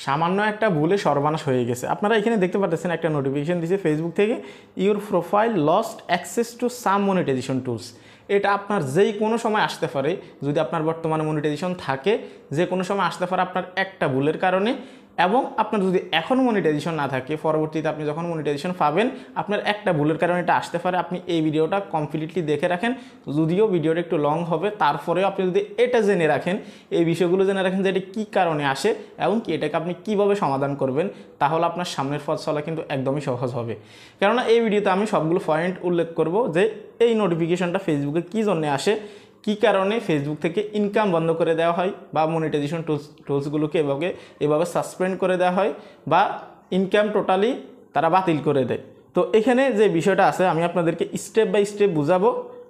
সামান্য একটা ভুলে সর্বনাশ হয়ে গেছে। আপনারা এখানে দেখতে পাচ্ছেন একটা নোটিফিকেশন দিয়েছে ফেসবুক থেকে, your profile lost access to some monetization tools. এটা আপনার যেই কোনো সময় আসতে পারে, যদি আপনার বর্তমানে মনিটাইজেশন থাকে যে কোনো সময় আসতে পারে আপনার একটা ভুলের কারণে। এবং আপনার যদি এখন মনিটাইজেশন না থাকে, পরবর্তীতে আপনি যখন মনিটাইজেশন পাবেন আপনার একটা ভুলের কারণে এটা আসতে পারে। আপনি এই ভিডিওটা কমপ্লিটলি দেখে রাখেন, যদিও ভিডিওটা একটু লং হবে, তারপরেও আপনি যদি এটা জেনে রাখেন, এই বিষয়গুলো জেনে রাখেন যে এটা কী কারণে আসে এবং কি এটাকে আপনি কীভাবে সমাধান করবেন, তাহলে আপনার সামনের পথ চলা কিন্তু একদমই সহজ হবে। কেননা এই ভিডিওতে আমি সবগুলো পয়েন্ট উল্লেখ করব যে এই নোটিফিকেশনটা ফেসবুকে কী জন্য আসে, কী কারণে ফেসবুক থেকে ইনকাম বন্ধ করে দেওয়া হয় বা মনিটাইজেশন টুলসগুলোকে এভাবে সাসপেন্ড করে দেওয়া হয় বা ইনকাম টোটালি তারা বাতিল করে দেয়। তো এখানে যে বিষয়টা আছে আমি আপনাদেরকে স্টেপ বাই স্টেপ বুঝাবো,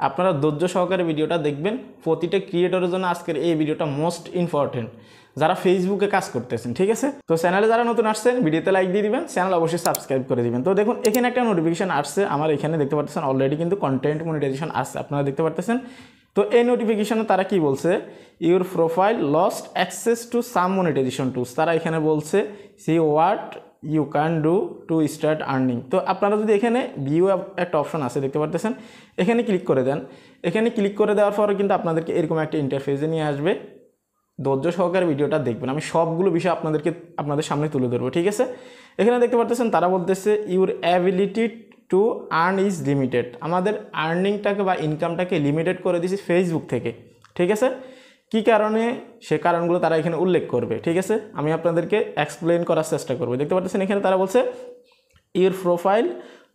আপনারা ধৈর্য সহকারে ভিডিওটা দেখবেন। প্রতিটা ক্রিয়েটরের জন্য আজকের এই ভিডিওটা মোস্ট ইম্পর্টেন্ট, যারা ফেসবুকে কাজ করতেছেন, ঠিক আছে। তো চ্যানেলে যারা নতুন আসছেন ভিডিওতে লাইক দিয়ে দিবেন, চ্যানেল অবশ্যই সাবস্ক্রাইব করে দিবেন। তো দেখুন এখানে একটা নোটিফিকেশন আসছে আমার, এখানে দেখতে পাচ্ছেন অলরেডি কিন্তু কন্টেন্ট মনিটাইজেশন আসছে, আপনারা দেখতে পাচ্ছেন। তো এই নোটিফিকেশনে তারা কি বলছে, your profile lost access to some monetization tools. তারা এখানে বলছে see what you can do to start earning. তো আপনারা যদি এখানে ভিউ একটা অপশন আছে দেখতে পাচ্ছেন, এখানে ক্লিক করে দেন। এখানে ক্লিক করে দেওয়ার পরে কিন্তু আপনাদেরকে এরকম একটা ইন্টারফেসে নিয়ে আসবে। ধৈর্য সহকারে ভিডিওটা দেখবেন, আমি সবগুলো বিষয় আপনাদের সামনে তুলে ধরবো, ঠিক আছে। এখানে দেখতে পাচ্ছেন তারা বলতেছে your ability to earn is limited. আমাদের আর্নিংটাকে বা ইনকামটাকে লিমিটেড করে দিয়েছি ফেসবুক থেকে, ঠিক আছে। কী কারণে সে কারণগুলো তারা এখানে উল্লেখ করবে, ঠিক আছে। আমি আপনাদেরকে এক্সপ্লেন করার চেষ্টা করবো। দেখতে পাচ্ছেন এখানে তারা বলছে your profile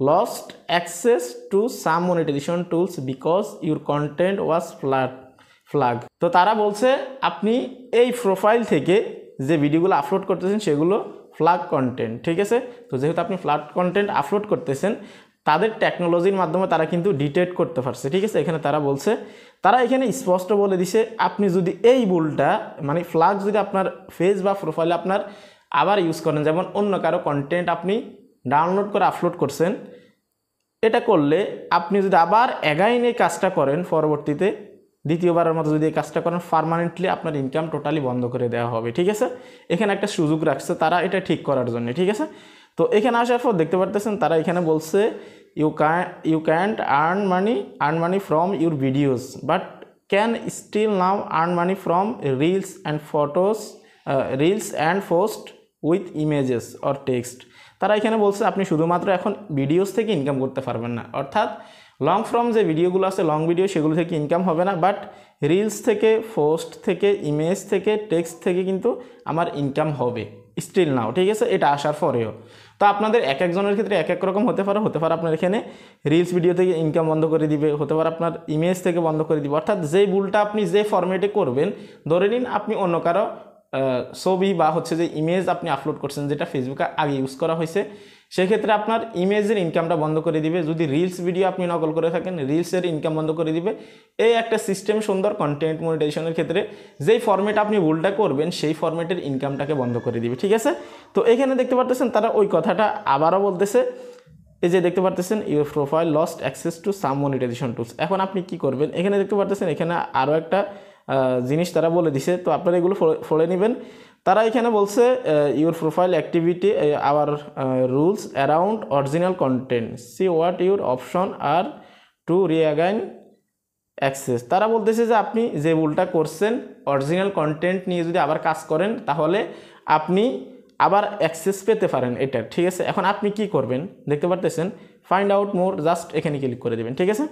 lost access to some monetization tools because your content was flag. তো তারা বলছে আপনি এই প্রোফাইল থেকে যে ভিডিওগুলো আপলোড করতেছেন সেগুলো ফ্ল্যাগ কন্টেন্ট, ঠিক আছে। তো যেহেতু আপনি ফ্ল্যাগ কন্টেন্ট আপলোড করতেছেন, তাদের টেকনোলজির মাধ্যমে তারা কিন্তু ডিটেক্ট করতে পারছে, ঠিক আছে। এখানে তারা বলছে, তারা এখানে স্পষ্ট বলে দিছে আপনি যদি এই ভুলটা মানে ফ্ল্যাগ যদি আপনার ফেস বা প্রোফাইলে আপনার আবার ইউজ করেন, যেমন অন্য কারো কন্টেন্ট আপনি ডাউনলোড করে আপলোড করছেন, এটা করলে আপনি যদি আবার এগাইন এই কাজটা করেন, পরবর্তীতে দ্বিতীয়বারের মতো যদি এই কাজটা করেন, পার্মানেন্টলি আপনার ইনকাম টোটালি বন্ধ করে দেওয়া হবে, ঠিক আছে। এখানে একটা সুযোগ রাখছে তারা এটা ঠিক করার জন্য, ঠিক আছে। তো এখানে আসার পর দেখতে পারতেছেন তারা এখানে বলছে you can't earn money from your videos but can still now earn money from reels and post with images or text. তারা এখানে বলছে আপনি শুধুমাত্র এখন ভিডিওস থেকে ইনকাম করতে পারবেন না, অর্থাৎ লং ফর্ম যে ভিডিওগুলো আছে লং ভিডিও সেগুলো থেকে ইনকাম হবে না, বাট রিলস থেকে, পোস্ট থেকে, ইমেজ থেকে, টেক্সট থেকে কিন্তু আমার ইনকাম হবে স্টিল নাও, ঠিক আছে। এটা আসার পরেও তো আপনাদের এক একজনের ক্ষেত্রে এক এক রকম হতে পারে আপনার এখানে রিলস ভিডিও থেকে ইনকাম বন্ধ করে দিবে, হতে পারে আপনার ইমেজ থেকে বন্ধ করে দিবে। অর্থাৎ যে ভুলটা আপনি যে ফরম্যাটে করবেন, ধরে নিন আপনি অন্য কারো ছবি বা হচ্ছে যে ইমেজ আপনি আপলোড করছেন যেটা ফেসবুকে আগে ইউজ করা হয়েছে, সেক্ষেত্রে আপনার ইমেজের ইনকামটা বন্ধ করে দিবে। যদি রিলস ভিডিও আপনি নকল করে থাকেন, রিলসের ইনকাম বন্ধ করে দিবে। এই একটা সিস্টেম সুন্দর কন্টেন্ট মনিটাইজেশনের ক্ষেত্রে, যেই ফরম্যাট আপনি ভুলটা করবেন সেই ফরম্যাটের ইনকামটাকে বন্ধ করে দিবে, ঠিক আছে। তো এখানে দেখতে পারতেছেন তারা ওই কথাটা আবারও বলতেছে, এই যে দেখতে পারতেছেন your profile lost access to some monetization tools. এখন আপনি কি করবেন, এখানে দেখতে পারতেছেন এখানে আরও একটা জিনিস তারা বলে দিছে, তো আপনারা এগুলো ফলো নেবেন। তারা এখানে বলছে your profile activity our rules around original content, see what your option are to regain access. তারা বলতেছে যে আপনি যে ভুলটা করছেন অরিজিনাল কন্টেন্ট নিয়ে যদি আবার কাজ করেন, তাহলে আপনি আবার অ্যাক্সেস পেতে পারেন এটা, ঠিক আছে। এখন আপনি কি করবেন দেখতে পারতেছেন, ফাইন্ড আউট মোর, জাস্ট এখানে ক্লিক করে দেবেন, ঠিক আছে।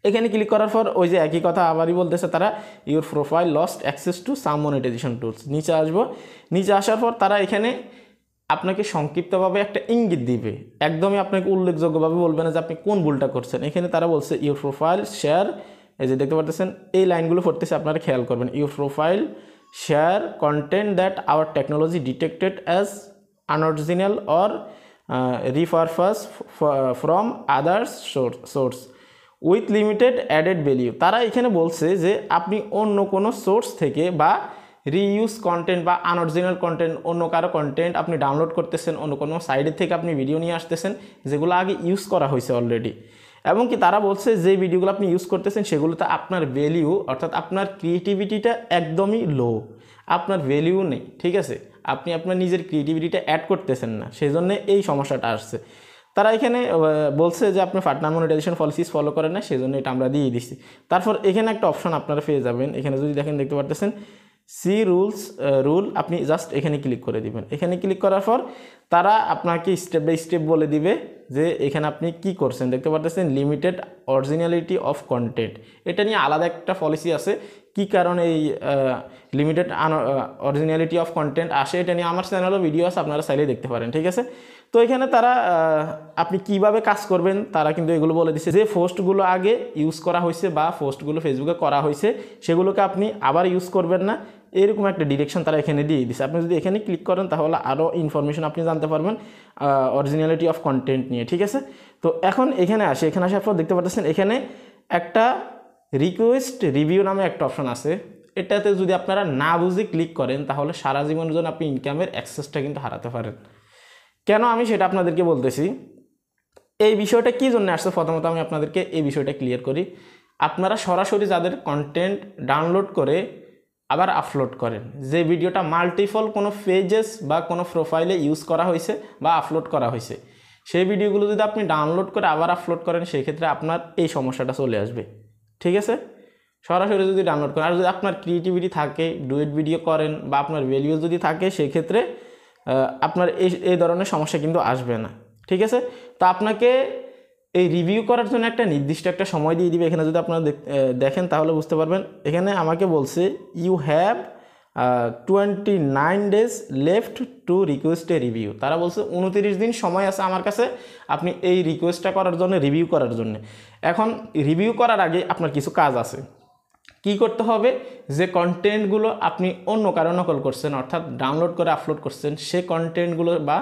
এখানে ক্লিক করার পর ওই যে একই কথা আবারই বলতেছে তারা, your profile lost access to some monetization tools. নিচে আসবো, নিচে আসার পর তারা এখানে আপনাকে সংক্ষিপ্তভাবে একটা ইঙ্গিত দিবে, একদমই আপনাকে উল্লেখযোগ্যভাবে বলবে না যে আপনি কোন ভুলটা করছেন। এখানে তারা বলছে ইউর প্রোফাইল শেয়ার, এই যে দেখতে পাচ্ছেন এই লাইনগুলো পড়তেছে, আপনারা খেয়াল করবেন। Your profile share content that our technology detected as unoriginal or repurpose from others source with limited added value. তারা এখানে বলছে যে আপনি অন্য কোনো সোর্স থেকে বা রিইউজ কন্টেন্ট বা আনঅরিজিনাল কন্টেন্ট, অন্য কারো কন্টেন্ট আপনি ডাউনলোড করতেছেন, অন্য কোনো সাইডের থেকে আপনি ভিডিও নিয়ে আসতেছেন যেগুলো আগে ইউজ করা হয়েছে অলরেডি। এবং কি তারা বলছে যে ভিডিওগুলো আপনি ইউজ করতেছেন সেগুলোতে আপনার ভ্যালিউ অর্থাৎ আপনার ক্রিয়েটিভিটিটা একদমই লো, আপনার ভ্যালিউ নেই, ঠিক আছে। আপনি আপনার নিজের ক্রিয়েটিভিটিটা অ্যাড করতেছেন না, সেই জন্য এই সমস্যাটা আসছে। তারা এখানে বলছে যে আপনি পার্টনার মনিটাইজেশন পলিসিস ফলো করেন না, সেই জন্য এটা আমরা দিয়ে দিচ্ছি। তারপর এখানে একটা অপশন আপনারা পেয়ে যাবেন, এখানে যদি দেখেন দেখতে পারতেছেন সি রুল, আপনি জাস্ট এখানে ক্লিক করে দিবেন। এখানে ক্লিক করার পর তারা আপনাকে স্টেপ বাই স্টেপ বলে দিবে যে এখানে আপনি কি করছেন। দেখতে পারতেছেন লিমিটেড অরিজিনালিটি অফ কন্টেন্ট, এটা নিয়ে আলাদা একটা পলিসি আছে। কি কারণে এই লিমিটেড অরিজিনালিটি অফ কন্টেন্ট আসে এটা নিয়ে আমার চ্যানেলও ভিডিও আছে, আপনারা চাইলেই দেখতে পারেন, ঠিক আছে। তো এখানে তারা আপনি কিভাবে কাজ করবেন তারা কিন্তু এগুলো বলে দিচ্ছে যে পোস্টগুলো আগে ইউজ করা হয়েছে বা পোস্টগুলো ফেসবুকে করা হয়েছে সেগুলোকে আপনি আবার ইউজ করবেন না, এরকম একটা ডিরেকশন তারা এখানে দিয়ে দিচ্ছে। আপনি যদি এখানে ক্লিক করেন তাহলে আরও ইনফরমেশন আপনি জানতে পারবেন অরিজিনালিটি অফ কন্টেন্ট নিয়ে, ঠিক আছে। তো এখন এখানে আসার পর দেখতে পাচ্ছেন এখানে একটা রিকোয়েস্ট রিভিউ নামে একটা অপশন আছে। এটাতে যদি আপনারা না বুঝে ক্লিক করেন তাহলে সারা জীবনের জন্য আপনি ইনকামের অ্যাক্সেসটা কিন্তু হারাতে পারেন। কেন আমি সেটা আপনাদেরকে বলতেছি, এই বিষয়টা কী জন্য আসছে প্রথমত আমি আপনাদেরকে এই বিষয়টা ক্লিয়ার করি। আপনারা সরাসরি যাদের কন্টেন্ট ডাউনলোড করে আবার আপলোড করেন, যে ভিডিওটা মাল্টিপল কোনো পেজেস বা কোনো প্রোফাইলে ইউজ করা হয়েছে বা আপলোড করা হয়েছে, সেই ভিডিওগুলো যদি আপনি ডাউনলোড করে আবার আপলোড করেন সেই ক্ষেত্রে আপনার এই সমস্যাটা চলে আসবে, ঠিক আছে। সরাসরি যদি ডাউনলোড করেন, আর যদি আপনার ক্রিয়েটিভিটি থাকে, ডুয়েট ভিডিও করেন বা আপনার ভ্যালু যদি থাকে সেই ক্ষেত্রে আপনার এই ধরনের সমস্যা কিন্তু আসবে না, ঠিক আছে। তো আপনাকে এই রিভিউ করার জন্য একটা নির্দিষ্ট একটা সময় দিয়ে দিবে। এখানে যদি আপনারা দেখেন তাহলে বুঝতে পারবেন, এখানে আমাকে বলছে you have 29 days left to request a review. তারা বলছে 29 দিন সময় আছে আমার কাছে আপনি এই রিকোয়েস্টটা করার জন্য, রিভিউ করার জন্য। এখন রিভিউ করার আগে আপনার কিছু কাজ আছে। কি করতে হবে, যে কন্টেন্টগুলো আপনি অন্য কারো নকল করছেন অর্থাৎ ডাউনলোড করে আপলোড করছেন সেই কন্টেন্টগুলো বা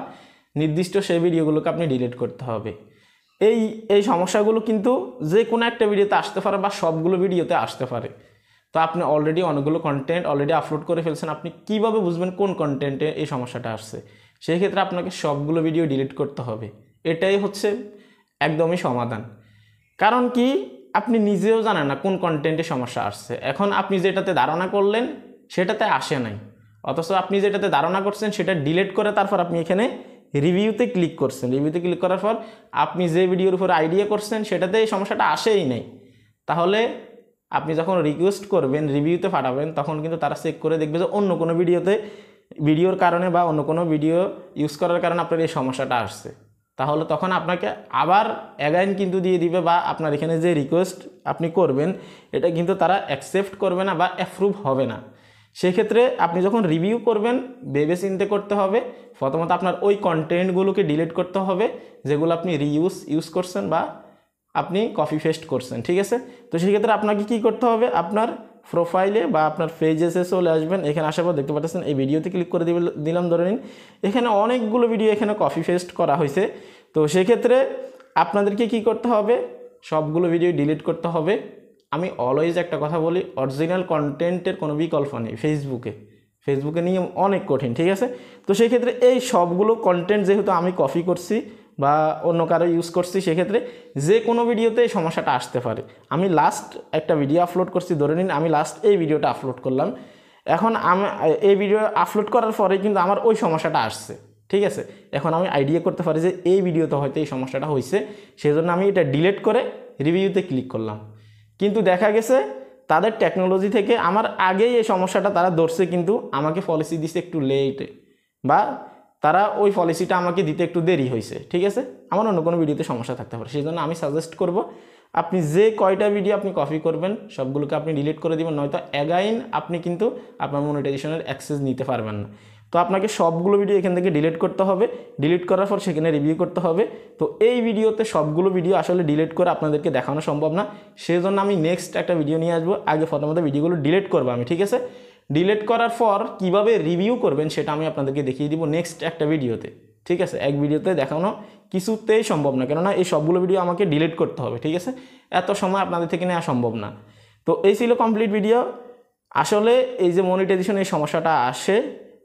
নির্দিষ্ট সেই ভিডিওগুলোকে আপনি ডিলিট করতে হবে। এই সমস্যাগুলো কিন্তু যে কোনো একটা ভিডিওতে আসতে পারে বা সবগুলো ভিডিওতে আসতে পারে। তো আপনি অলরেডি অনেকগুলো কন্টেন্ট অলরেডি আপলোড করে ফেলছেন, আপনি কিভাবে বুঝবেন কোন কন্টেন্টে এই সমস্যাটা আসছে? সেই ক্ষেত্রে আপনাকে সবগুলো ভিডিও ডিলিট করতে হবে, এটাই হচ্ছে একদমই সমাধান। কারণ কি, আপনি নিজেও জানেন না কোন কন্টেন্টে সমস্যা আসছে। এখন আপনি যেটাতে ধারণা করলেন সেটাতে আসে নাই, অথচ আপনি যেটাতে ধারণা করছেন সেটা ডিলিট করে তারপর আপনি এখানে রিভিউতে ক্লিক করছেন। রিভিউতে ক্লিক করার পর আপনি যে ভিডিওর উপর আইডিয়া করছেন সেটাতে এই সমস্যাটা আসেই নাই। তাহলে আপনি যখন রিকোয়েস্ট করবেন, রিভিউতে পাঠাবেন, তখন কিন্তু তারা চেক করে দেখবে যে অন্য কোনো ভিডিওর কারণে বা অন্য কোনো ভিডিও ইউজ করার কারণে আপনার এই সমস্যাটা আসছে। তাহলে তখন আপনাকে আবার অ্যাগাইন কিন্তু দিয়ে দিবে বা আপনার এখানে যে রিকোয়েস্ট আপনি করবেন এটা কিন্তু তারা অ্যাকসেপ্ট করবে না বা অ্যাপ্রুভ হবে না। সেক্ষেত্রে আপনি যখন রিভিউ করবেন ভেবে চিন্তে করতে হবে। প্রথমত আপনার ওই কন্টেন্টগুলোকে ডিলিট করতে হবে যেগুলো আপনি ইউজ করছেন বা আপনি কপি পেস্ট করছেন, ঠিক আছে। তো সেক্ষেত্রে আপনাকে কি করতে হবে, আপনার প্রোফাইলে বা আপনার পেজেসে চলে আসবেন। এখানে আসার পর দেখতে পাচ্ছেন এই ভিডিওতে ক্লিক করে দিলাম, ধরে নিন এখানে অনেকগুলো ভিডিও এখানে কপি পেস্ট করা হয়েছে। তো সেক্ষেত্রে আপনাদেরকে কি করতে হবে, সবগুলো ভিডিও ডিলিট করতে হবে। আমি অলওয়েজ একটা কথা বলি, অরিজিনাল কন্টেন্টের কোনো বিকল্প নেই ফেসবুকে নিয়ম অনেক কঠিন, ঠিক আছে। তো সেই ক্ষেত্রে এই সবগুলো কন্টেন্ট যেহেতু আমি কপি করছি বা অন্য কারো ইউজ করছি, সেক্ষেত্রে যে কোনো ভিডিওতে এই সমস্যাটা আসতে পারে। আমি লাস্ট একটা ভিডিও আপলোড করছি, ধরে নিন আমি লাস্ট এই ভিডিওটা আপলোড করলাম, এখন আমি এই ভিডিও আপলোড করার পরে কিন্তু আমার ওই সমস্যাটা আসছে, ঠিক আছে। এখন আমি আইডিয়া করতে পারি যে এই ভিডিওতে হয়তো এই সমস্যাটা হয়েছে, সেই জন্য আমি এটা ডিলিট করে রিভিউতে ক্লিক করলাম। কিন্তু দেখা গেছে তাদের টেকনোলজি থেকে আমার আগেই এই সমস্যাটা তারা ধরছে, কিন্তু আমাকে পলিসি দিচ্ছে একটু লেটে বা তারা ওই পলিসিটা আমাকে দিতে একটু দেরি হয়েছে, ঠিক আছে। আমার অন্য কোনো ভিডিওতে সমস্যা থাকতে পারে, সেই জন্য আমি সাজেস্ট করব আপনি যে কয়টা ভিডিও আপনি কপি করবেন সবগুলোকে আপনি ডিলিট করে দিবেন, নয়তো অ্যাগাইন আপনি কিন্তু আপনার মনিটাইজেশনের অ্যাক্সেস নিতে পারবেন না। তো আপনাকে সবগুলো ভিডিও এখান থেকে ডিলিট করতে হবে, ডিলিট করার পর সেখানে রিভিউ করতে হবে। তো এই ভিডিওতে সবগুলো ভিডিও আসলে ডিলিট করে আপনাদেরকে দেখানো সম্ভব না, সেই জন্য আমি নেক্সট একটা ভিডিও নিয়ে আসবো। আগে প্রথমত ভিডিওগুলো ডিলিট করবো আমি, ঠিক আছে। ডিলিট করার পর কিভাবে রিভিউ করবেন সেটা আমি আপনাদেরকে দেখিয়ে দিব নেক্সট একটা ভিডিওতে, ঠিক আছে। এক ভিডিওতে দেখানো কিছুতেই সম্ভব না, কেননা এই সবগুলো ভিডিও আমাকে ডিলিট করতে হবে, ঠিক আছে। এত সময় আপনাদের থেকে নেওয়া সম্ভব না। তো এই ছিল কমপ্লিট ভিডিও। আসলে এই যে মনিটাইজেশন এই সমস্যাটা আসে,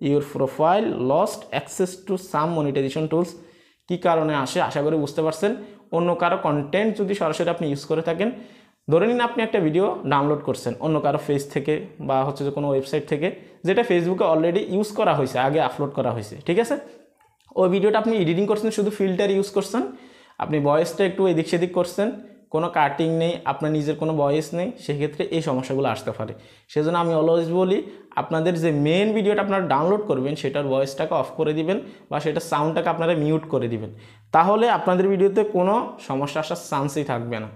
your profile lost access to some monetization tools, কী কারণে আসে আশা করি বুঝতে পারছেন। অন্য কারো কন্টেন্ট যদি সরাসরি আপনি ইউজ করে থাকেন ধরে নিন আপনি একটা ভিডিও ডাউনলোড করছেন অন্য কারো পেজ থেকে বা হচ্ছে যে কোনো ওয়েবসাইট থেকে, যেটা ফেসবুকে অলরেডি ইউজ করা হয়েছে, আগে আপলোড করা হয়েছে, ঠিক আছে। ওই ভিডিওটা আপনি এডিটিং করছেন, শুধু ফিল্টার ইউজ করছেন, আপনি ভয়েসটা একটু এদিক সেদিক করছেন, কোনো কাটিং নেই, আপনার নিজের কোনো ভয়েস নেই, সেক্ষেত্রে এই সমস্যাগুলো আসতে পারে। সেজন্য আমি অলওয়েজ বলি, আপনাদের যে মেন ভিডিওটা আপনারা ডাউনলোড করবেন সেটার ভয়েসটাকে অফ করে দিবেন বা সেটার সাউন্ডটাকে আপনারা মিউট করে দিবেন, তাহলে আপনাদের ভিডিওতে কোনো সমস্যা আসার চান্সই থাকবে না।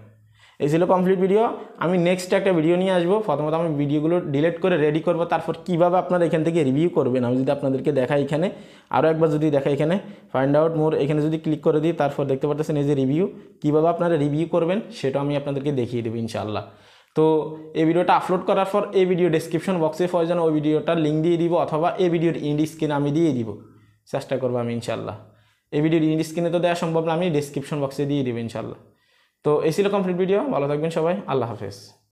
এই ছিল কমপ্লিট ভিডিও। আমি নেক্সট একটা ভিডিও নিয়ে আসবো। প্রথমত আমি ভিডিওগুলো ডিলিট করে রেডি করব, তারপর কীভাবে আপনারা এখান থেকে রিভিউ করবেন আমি যদি আপনাদেরকে দেখাই। এখানে আরও একবার যদি দেখাই, এখানে ফাইন্ড আউট মোর, এখানে যদি ক্লিক করে দিই, তারপর দেখতে পাচ্ছেন এই যে রিভিউ, কীভাবে আপনারা রিভিউ করবেন সেটা আমি আপনাদেরকে দেখিয়ে দেবো ইনশাআল্লাহ। তো এই ভিডিওটা আপলোড করার পর এই ভিডিও ডেসক্রিপশন বক্সে প্রয়োজন ওই ভিডিওটার লিঙ্ক দিয়ে দিব, অথবা এই ভিডিওর ইন্ড স্ক্রিনে আমি দিয়ে দিব, চেষ্টা করবো আমি ইনশাআল্লাহ। এই ভিডিওর ইন্ড স্ক্রিনে তো দেওয়া সম্ভব না, আমি ডেসক্রিপশন বক্সে দিয়ে দিব ইনশাআল্লাহ। তো এই ছিল কমপ্লিট ভিডিও। ভালো থাকবেন সবাই, আল্লাহ হাফেজ।